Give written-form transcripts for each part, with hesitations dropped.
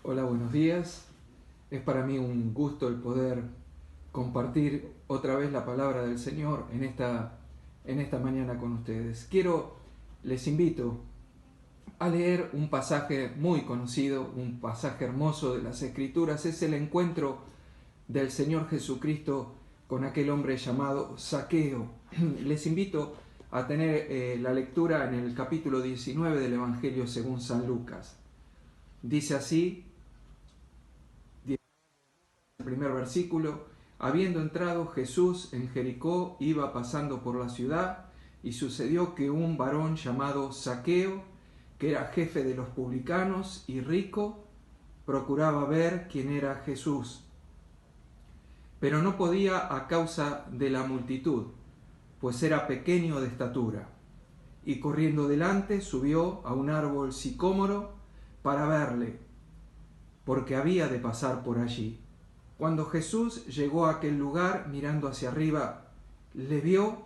Hola, buenos días. Es para mí un gusto el poder compartir otra vez la palabra del Señor en esta mañana con ustedes. Les invito a leer un pasaje muy conocido, un pasaje hermoso de las Escrituras. Es el encuentro del Señor Jesucristo con aquel hombre llamado Zaqueo. Les invito a tener la lectura en el capítulo 19 del Evangelio según San Lucas. Dice así, el primer versículo: habiendo entrado Jesús en Jericó, iba pasando por la ciudad, y sucedió que un varón llamado Zaqueo, que era jefe de los publicanos y rico, procuraba ver quién era Jesús, pero no podía a causa de la multitud, pues era pequeño de estatura. Y corriendo delante subió a un árbol sicómoro para verle, porque había de pasar por allí. Cuando Jesús llegó a aquel lugar, mirando hacia arriba, le vio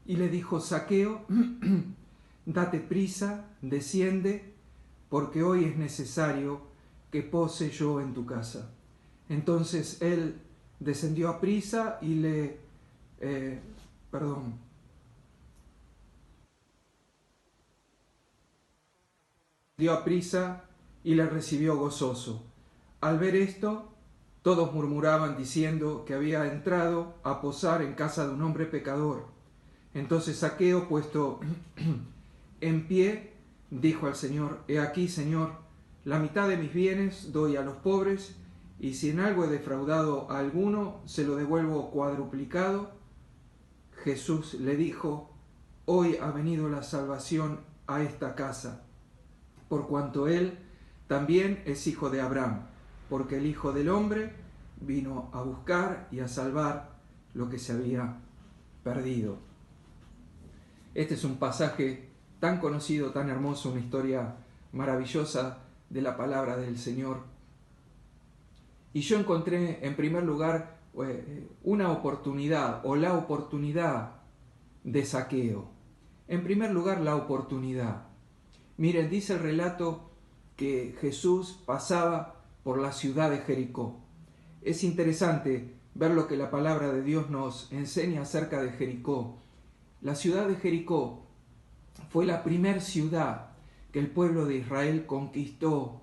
y le dijo: Zaqueo, date prisa, desciende, porque hoy es necesario que pose yo en tu casa. Entonces él descendió a prisa y dio a prisa y le recibió gozoso. Al ver esto, todos murmuraban diciendo que había entrado a posar en casa de un hombre pecador. Entonces Zaqueo, puesto en pie, dijo al Señor: He aquí, Señor, la mitad de mis bienes doy a los pobres, y si en algo he defraudado a alguno, se lo devuelvo cuadruplicado. Jesús le dijo: Hoy ha venido la salvación a esta casa, por cuanto él también es hijo de Abraham, porque el Hijo del Hombre vino a buscar y a salvar lo que se había perdido. Este es un pasaje tan conocido, tan hermoso, una historia maravillosa de la palabra del Señor. Y yo encontré, en primer lugar, una oportunidad, o la oportunidad de Zaqueo. En primer lugar, la oportunidad. Miren, dice el relato que Jesús pasaba por la ciudad de Jericó. Es interesante ver lo que la palabra de Dios nos enseña acerca de Jericó. La ciudad de Jericó fue la primera ciudad que el pueblo de Israel conquistó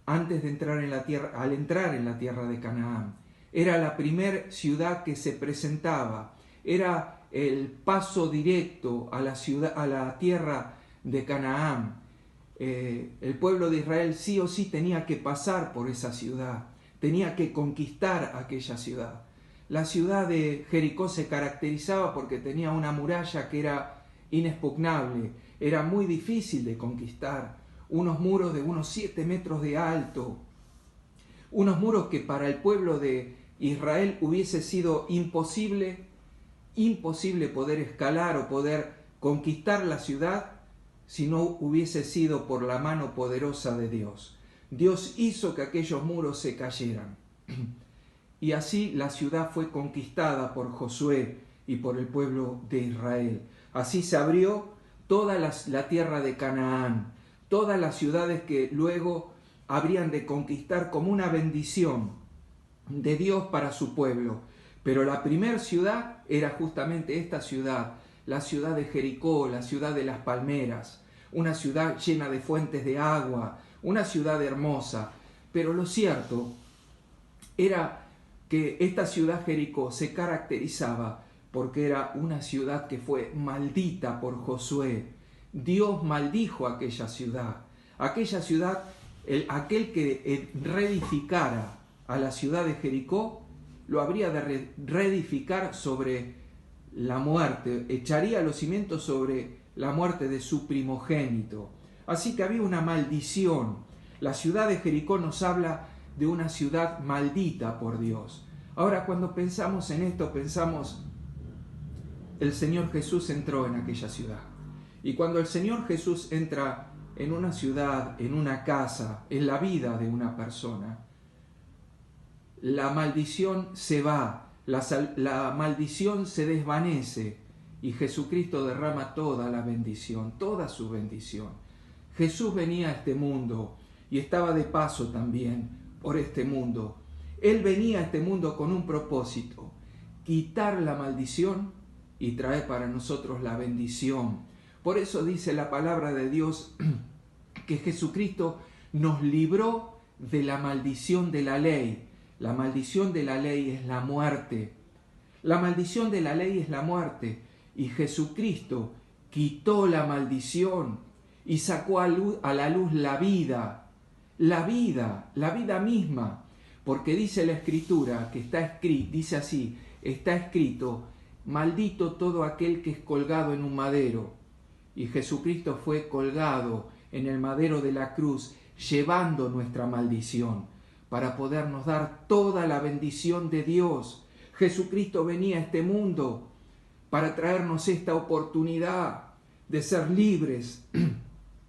antes de entrar en la tierra, al entrar en la tierra de Canaán. Era la primera ciudad que se presentaba, era el paso directo a la ciudad, a la tierra de Canaán. El pueblo de Israel sí o sí tenía que pasar por esa ciudad, tenía que conquistar aquella ciudad. La ciudad de Jericó se caracterizaba porque tenía una muralla que era inexpugnable, era muy difícil de conquistar, unos muros de unos 7 metros de alto, unos muros que para el pueblo de Israel hubiese sido imposible poder escalar o poder conquistar la ciudad si no hubiese sido por la mano poderosa de Dios. Dios hizo que aquellos muros se cayeran. Y así la ciudad fue conquistada por Josué y por el pueblo de Israel. Así se abrió toda la tierra de Canaán, todas las ciudades que luego habrían de conquistar como una bendición de Dios para su pueblo. Pero la primera ciudad era justamente esta ciudad, la ciudad de Jericó, la ciudad de las palmeras, una ciudad llena de fuentes de agua, una ciudad hermosa. Pero lo cierto era que esta ciudad Jericó se caracterizaba porque era una ciudad que fue maldita por Josué. Dios maldijo aquella ciudad. Aquella ciudad, aquel que reedificara a la ciudad de Jericó, lo habría de reedificar sobre la muerte, echaría los cimientos sobre la muerte de su primogénito. Así que había una maldición. La ciudad de Jericó nos habla de una ciudad maldita por Dios. Ahora, cuando pensamos en esto, pensamos, el Señor Jesús entró en aquella ciudad. Y cuando el Señor Jesús entra en una ciudad, en una casa, en la vida de una persona, la maldición se va, la maldición se desvanece y Jesucristo derrama toda la bendición, toda su bendición. Jesús venía a este mundo y estaba de paso también por este mundo. Él venía a este mundo con un propósito: quitar la maldición y traer para nosotros la bendición. Por eso dice la palabra de Dios que Jesucristo nos libró de la maldición de la ley. La maldición de la ley es la muerte. La maldición de la ley es la muerte. Y Jesucristo quitó la maldición y sacó a la luz la vida misma. Porque dice la Escritura, que está escrito, dice así, está escrito: maldito todo aquel que es colgado en un madero. Y Jesucristo fue colgado en el madero de la cruz, llevando nuestra maldición, para podernos dar toda la bendición de Dios. Jesucristo venía a este mundo para traernos esta oportunidad de ser libres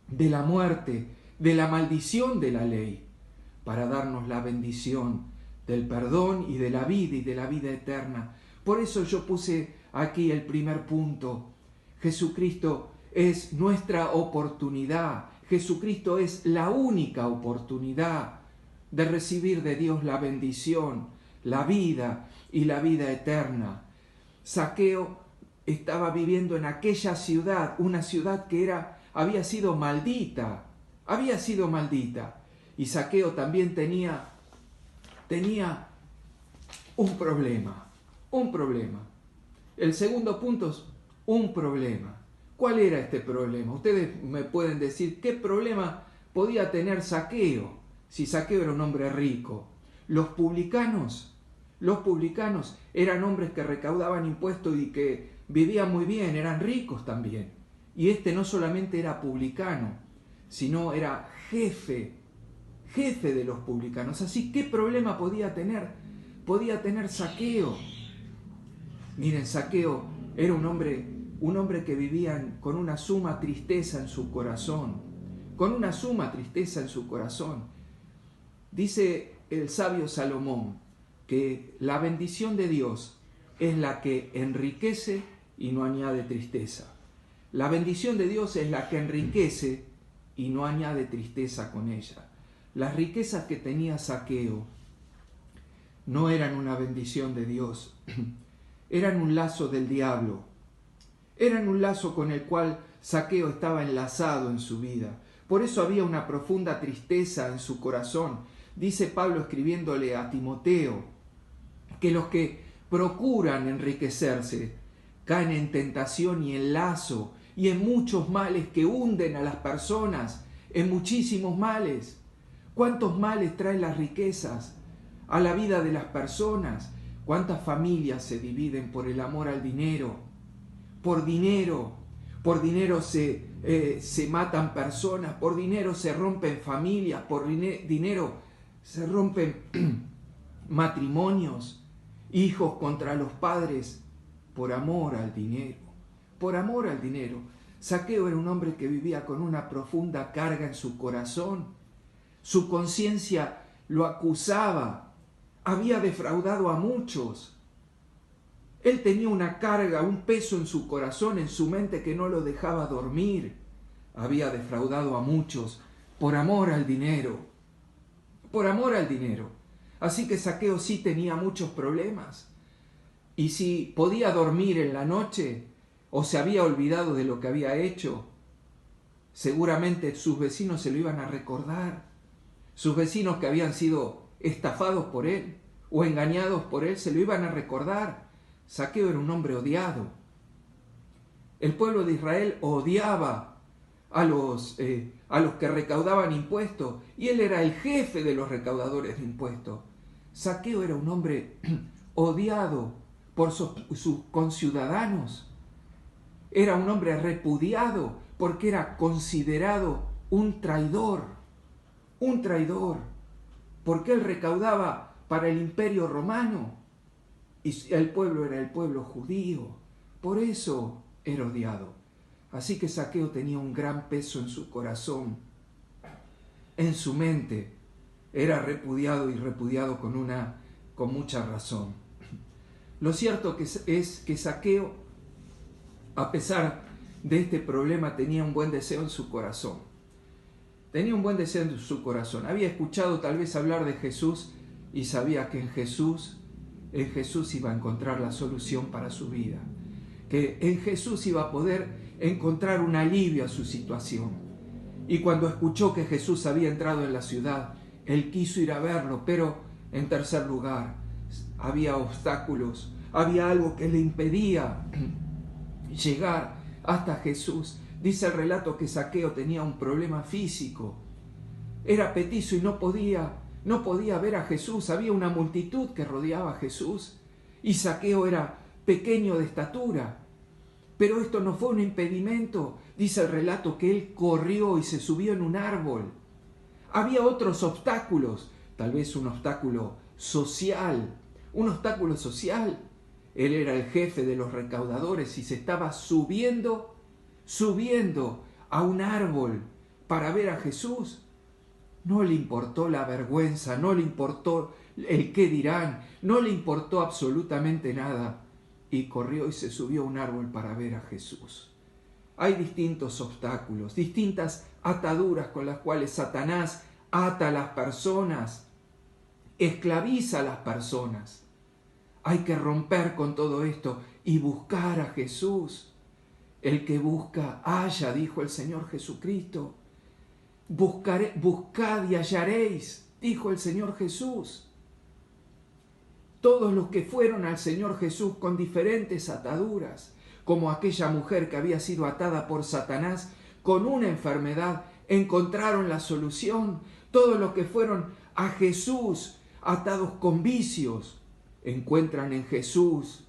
de la muerte, de la maldición de la ley, para darnos la bendición del perdón y de la vida eterna. Por eso yo puse aquí el primer punto. Jesucristo es nuestra oportunidad. Jesucristo es la única oportunidad de recibir de Dios la bendición, la vida y la vida eterna. Zaqueo estaba viviendo en aquella ciudad, una ciudad que había sido maldita. Y Zaqueo también tenía un problema. El segundo punto es un problema. ¿Cuál era este problema? Ustedes me pueden decir qué problema podía tener Zaqueo, si Zaqueo era un hombre rico. Los publicanos eran hombres que recaudaban impuestos y que vivían muy bien, eran ricos también. Y este no solamente era publicano, sino era jefe de los publicanos. Así, ¿qué problema podía tener Zaqueo? Miren, Zaqueo era un hombre que vivía con una suma tristeza en su corazón. Dice el sabio Salomón que la bendición de Dios es la que enriquece y no añade tristeza. La bendición de Dios es la que enriquece y no añade tristeza con ella. Las riquezas que tenía Zaqueo no eran una bendición de Dios, eran un lazo del diablo. Eran un lazo con el cual Zaqueo estaba enlazado en su vida. Por eso había una profunda tristeza en su corazón. Dice Pablo escribiéndole a Timoteo que los que procuran enriquecerse caen en tentación y en lazo y en muchos males que hunden a las personas, en muchísimos males. ¿Cuántos males traen las riquezas a la vida de las personas? ¿Cuántas familias se dividen por el amor al dinero? Por dinero se matan personas, por dinero se rompen familias, por dinero se rompen matrimonios, hijos contra los padres, por amor al dinero. Zaqueo era un hombre que vivía con una profunda carga en su corazón. Su conciencia lo acusaba, había defraudado a muchos. Él tenía una carga, un peso en su corazón, en su mente que no lo dejaba dormir. Había defraudado a muchos por amor al dinero. Así que Zaqueo sí tenía muchos problemas. Y si podía dormir en la noche o se había olvidado de lo que había hecho, seguramente sus vecinos se lo iban a recordar. Sus vecinos que habían sido estafados por él o engañados por él se lo iban a recordar. Zaqueo era un hombre odiado. El pueblo de Israel odiaba a los que recaudaban impuestos y él era el jefe de los recaudadores de impuestos. Zaqueo era un hombre odiado por sus conciudadanos. Era un hombre repudiado porque era considerado un traidor, porque él recaudaba para el imperio romano y el pueblo era el pueblo judío, por eso era odiado. Así que Zaqueo tenía un gran peso en su corazón, en su mente, era repudiado con mucha razón. Lo cierto es que Zaqueo, a pesar de este problema, tenía un buen deseo en su corazón. tenía un buen deseo en su corazón. Había escuchado tal vez hablar de Jesús y sabía que en Jesús iba a encontrar la solución para su vida. Que en Jesús iba a poder encontrar un alivio a su situación. Y cuando escuchó que Jesús había entrado en la ciudad, él quiso ir a verlo, pero en tercer lugar, había obstáculos, había algo que le impedía llegar hasta Jesús. Dice el relato que Zaqueo tenía un problema físico, era petizo y no podía ver a Jesús. Había una multitud que rodeaba a Jesús y Zaqueo era pequeño de estatura. Pero esto no fue un impedimento. Dice el relato que él corrió y se subió en un árbol. Había otros obstáculos, tal vez un obstáculo social. Él era el jefe de los recaudadores y se estaba subiendo a un árbol para ver a Jesús. No le importó la vergüenza, no le importó el qué dirán, no le importó absolutamente nada. Y corrió y se subió a un árbol para ver a Jesús. Hay distintos obstáculos, distintas ataduras con las cuales Satanás ata a las personas, esclaviza a las personas. Hay que romper con todo esto y buscar a Jesús. El que busca, halla, dijo el Señor Jesucristo. Buscad y hallaréis, dijo el Señor Jesús. Todos los que fueron al Señor Jesús con diferentes ataduras, como aquella mujer que había sido atada por Satanás con una enfermedad, encontraron la solución. Todos los que fueron a Jesús atados con vicios, encuentran en Jesús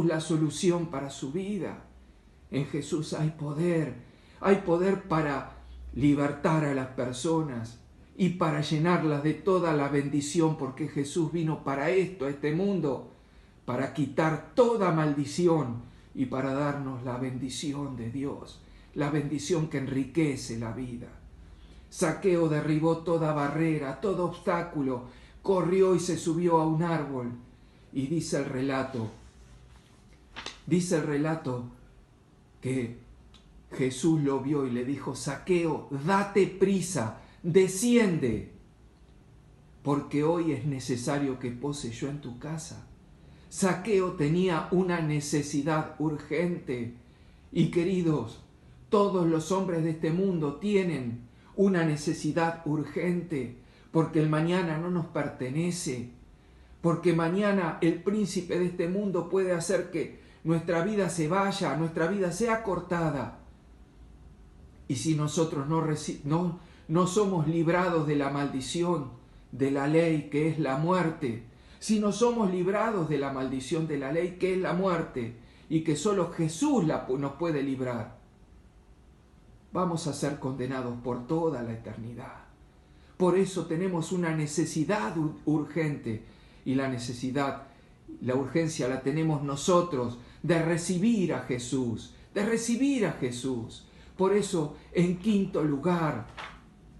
la solución para su vida. En Jesús hay poder para libertar a las personas y para llenarlas de toda la bendición, porque Jesús vino para esto, a este mundo, para quitar toda maldición y para darnos la bendición de Dios, la bendición que enriquece la vida. Zaqueo derribó toda barrera, todo obstáculo, corrió y se subió a un árbol. Y dice el relato que Jesús lo vio y le dijo: Zaqueo, date prisa, desciende, porque hoy es necesario que pose yo en tu casa. Zaqueo tenía una necesidad urgente. Y queridos, todos los hombres de este mundo tienen una necesidad urgente, porque el mañana no nos pertenece, porque mañana el príncipe de este mundo puede hacer que nuestra vida se vaya, nuestra vida sea cortada. Y si nosotros no somos librados de la maldición de la ley, que es la muerte, si no somos librados de la maldición de la ley, que es la muerte, y que solo Jesús nos puede librar, vamos a ser condenados por toda la eternidad. Por eso tenemos una necesidad urgente, y la urgencia la tenemos nosotros de recibir a Jesús, Por eso, en quinto lugar,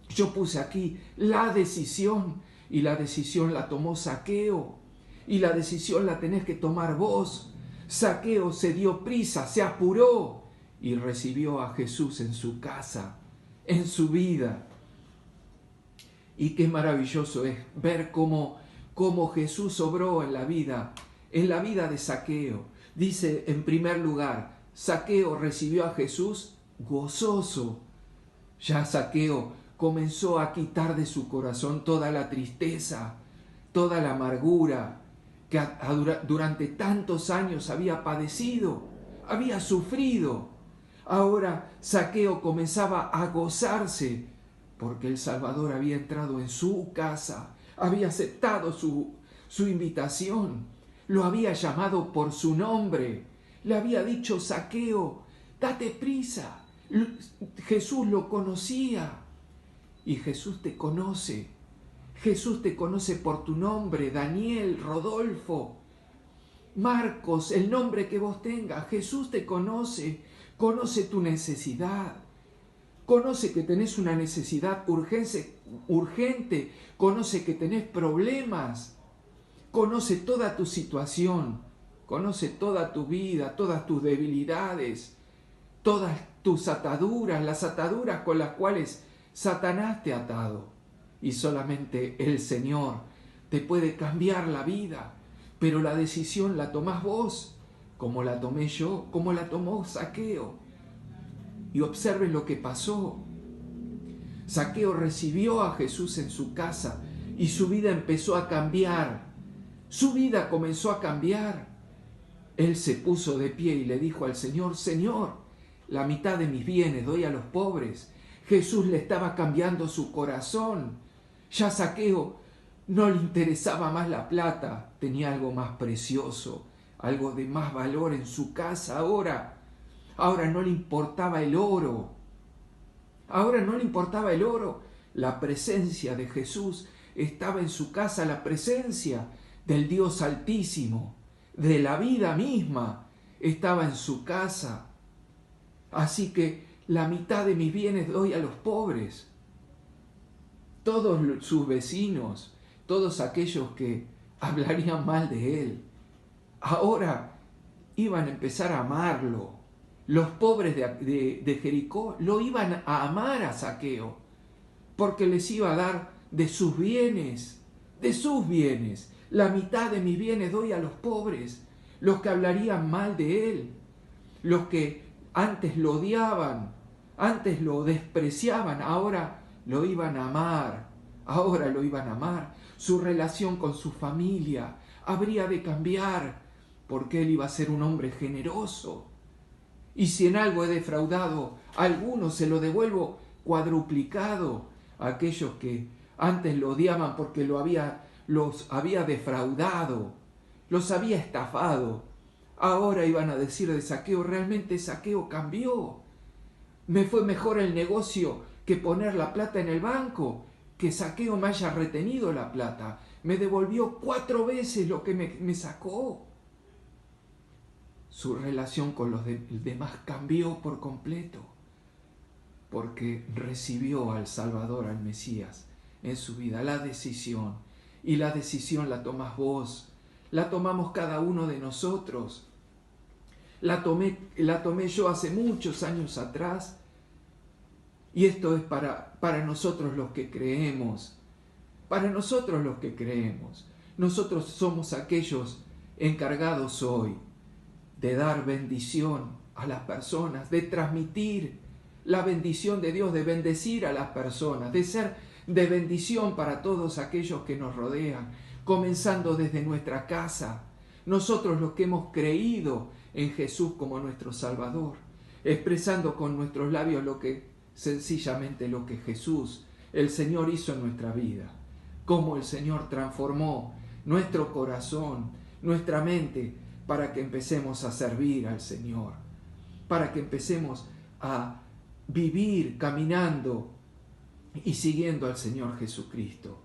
yo puse aquí la decisión, y la decisión la tomó Zaqueo, y la decisión la tenés que tomar vos. Zaqueo se dio prisa, se apuró y recibió a Jesús en su casa, en su vida. Y qué maravilloso es ver cómo Jesús obró en la vida de Zaqueo. Dice, en primer lugar, Zaqueo recibió a Jesús gozoso. Ya Zaqueo comenzó a quitar de su corazón toda la tristeza, toda la amargura que durante tantos años había padecido, había sufrido. Ahora Zaqueo comenzaba a gozarse porque el Salvador había entrado en su casa, había aceptado su invitación, lo había llamado por su nombre, le había dicho: Zaqueo, date prisa. Jesús lo conocía y Jesús te conoce. Jesús te conoce por tu nombre, Daniel, Rodolfo, Marcos, el nombre que vos tengas. Jesús te conoce, conoce tu necesidad, conoce que tenés una necesidad urgente, conoce que tenés problemas, conoce toda tu situación, conoce toda tu vida, todas tus debilidades, todas tus ataduras, las ataduras con las cuales Satanás te ha atado y solamente el Señor te puede cambiar la vida, pero la decisión la tomás vos, como la tomé yo, como la tomó Zaqueo. Y observen lo que pasó. Zaqueo recibió a Jesús en su casa y su vida empezó a cambiar. Su vida comenzó a cambiar. Él se puso de pie y le dijo al Señor: Señor, la mitad de mis bienes doy a los pobres. Jesús le estaba cambiando su corazón. Ya Zaqueo no le interesaba más la plata, tenía algo más precioso, algo de más valor en su casa ahora. Ahora no le importaba el oro. Ahora no le importaba el oro. La presencia de Jesús estaba en su casa, la presencia del Dios Altísimo, de la vida misma, estaba en su casa. Así que la mitad de mis bienes doy a los pobres. Todos sus vecinos, todos aquellos que hablarían mal de él, ahora iban a empezar a amarlo. Los pobres de Jericó lo iban a amar a Zaqueo, porque les iba a dar de sus bienes, de sus bienes. La mitad de mis bienes doy a los pobres, los que hablarían mal de él, los que antes lo odiaban, antes lo despreciaban, ahora lo iban a amar, ahora lo iban a amar. Su relación con su familia habría de cambiar, porque él iba a ser un hombre generoso. Y si en algo he defraudado a algunos, se lo devuelvo cuadruplicado a aquellos que antes lo odiaban porque los había defraudado, los había estafado. Ahora iban a decir de Zaqueo: realmente Zaqueo cambió. Me fue mejor el negocio que poner la plata en el banco, que Zaqueo me haya retenido la plata. Me devolvió 4 veces lo que me sacó. Su relación con los demás cambió por completo, porque recibió al Salvador, al Mesías, en su vida. La decisión, y la decisión la tomás vos, la tomamos cada uno de nosotros. La tomé yo hace muchos años atrás, y esto es para nosotros los que creemos, para nosotros los que creemos. Nosotros somos aquellos encargados hoy de dar bendición a las personas, de transmitir la bendición de Dios, de bendecir a las personas, de ser de bendición para todos aquellos que nos rodean, comenzando desde nuestra casa. Nosotros los que hemos creído en Jesús como nuestro Salvador, expresando con nuestros labios sencillamente lo que Jesús, el Señor, hizo en nuestra vida, cómo el Señor transformó nuestro corazón, nuestra mente, para que empecemos a servir al Señor, para que empecemos a vivir caminando y siguiendo al Señor Jesucristo,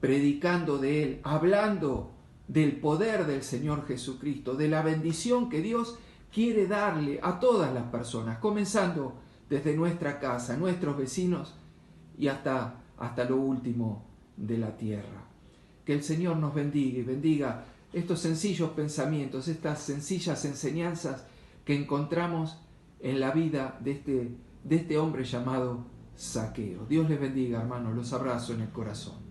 predicando de Él, hablando del poder del Señor Jesucristo, de la bendición que Dios quiere darle a todas las personas, comenzando desde nuestra casa, nuestros vecinos y hasta lo último de la tierra. Que el Señor nos bendiga y bendiga estos sencillos pensamientos, estas sencillas enseñanzas que encontramos en la vida de este hombre llamado Zaqueo. Dios les bendiga, hermanos, los abrazo en el corazón.